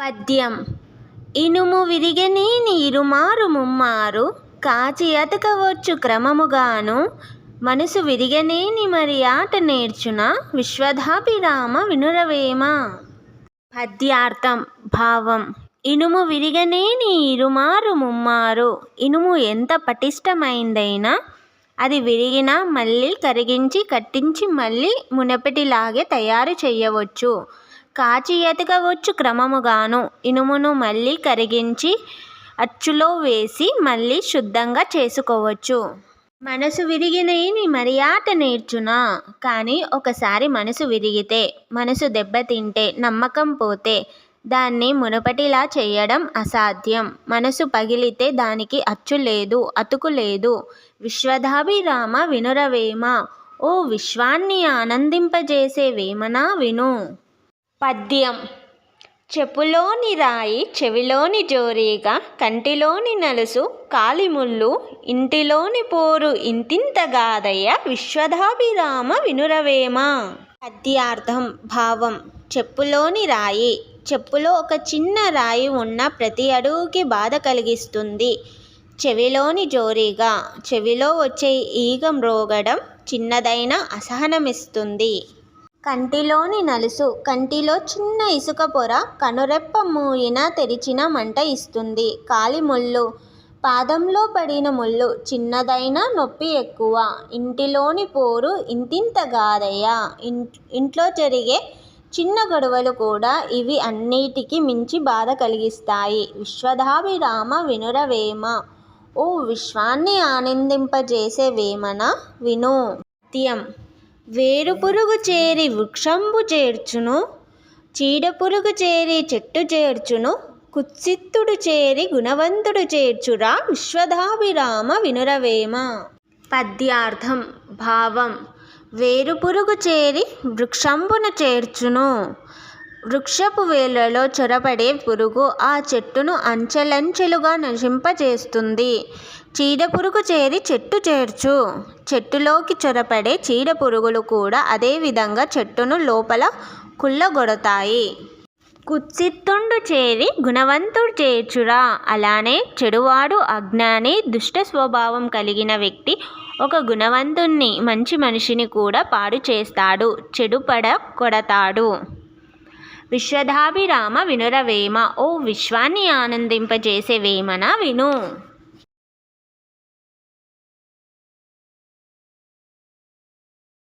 పద్యం. ఇనుము విరిగెని నీరుమారు ముమ్మారు కాచి అతకవచ్చు క్రమముగాను మనసు విరిగనేని మరి ఆట నేర్చున విశ్వదాభిరామ వినురవేమ. పద్యార్థం. భావం. ఇనుము విరిగనేని ఇరుమారు ముమ్మారు. ఇనుము ఎంత పటిష్టమైందైనా అది విరిగినా మళ్ళీ కరిగించి కట్టించి మళ్ళీ మునుపటిలాగే తయారు చేయవచ్చు. కాచి ఎతకవచ్చు క్రమముగాను. ఇనుమును మళ్ళీ కరిగించి అచ్చులో వేసి మళ్ళీ శుద్ధంగా చేసుకోవచ్చు. మనసు విరిగినేని మరి ఆట నేర్చునా. కానీ ఒకసారి మనసు విరిగితే, మనసు దెబ్బతింటే, నమ్మకం పోతే దాన్ని మునుపటిలా చేయడం అసాధ్యం. మనసు పగిలితే దానికి అచ్చు లేదు, అతుకు లేదు. విశ్వదాభిరామ వినురవేమ. ఓ విశ్వాన్ని ఆనందింపజేసే వేమనా విను. పద్యం. చెప్పులోని రాయి చెవిలోని జోరీగా కంటిలోని నలుసు కాలిముళ్ళు ఇంటిలోని పోరు ఇంతింతగాదయ్య విశ్వదాభిరామ వినురవేమ. పద్యార్థం. భావం. చెప్పులోని రాయి. చెప్పులో ఒక చిన్న రాయి ఉన్న ప్రతి అడుగుకి బాధ కలిగిస్తుంది. చెవిలోని జోరీగా. చెవిలో వచ్చే ఈగ మ్రోగడం చిన్నదైనా అసహనమిస్తుంది. కంటిలోని నలుసు. కంటిలో చిన్న ఇసుక పొర కనురెప్ప మూయిన తెరిచిన మంట ఇస్తుంది. కాలిముళ్ళు. పాదంలో పడిన ముళ్ళు చిన్నదైనా నొప్పి ఎక్కువ. ఇంటిలోని పోరు ఇంతింతగాదయ్యా. ఇంట్లో జరిగే చిన్న గొడవలు కూడా ఇవి అన్నిటికీ మించి బాధ కలిగిస్తాయి. విశ్వదాభిరామ వినురవేమ. ఓ విశ్వాన్ని ఆనందింపజేసే వేమన విను. పద్యం. వేరుపురుగు చేరి వృక్షంబు చేర్చును చీడపురుగు చేరి చెట్టు చేర్చును కుత్సిత్తుడు చేరి గుణవంతుడు చేర్చురా విశ్వదాభిరామ వినురవేమ. పద్యార్థం. భావం. వేరుపురుగు చేరి వృక్షంబును చేర్చును. వృక్షపు వేళ్లలో చొరబడే పురుగు ఆ చెట్టును అంచెలంచెలుగా నశింపజేస్తుంది. చీడపురుగు చేరి చెట్టు చేర్చు. చెట్టులోకి చొరబడే చీడపురుగులు కూడా అదే విధంగా చెట్టును లోపల కుళ్ళగొడతాయి. కుత్సిత్తుండు చేరి గుణవంతుడు చేర్చురా. అలానే చెడువాడు అజ్ఞాని దుష్ట స్వభావం కలిగిన వ్యక్తి ఒక గుణవంతుణ్ణి మంచి మనిషిని కూడా పాడు చేస్తాడు, చెడుపడ కొడతాడు. విశ్వదాభిరామ వినురవేమ. ఓ విశ్వాన్ని ఆనందింపజేసే వేమన విను.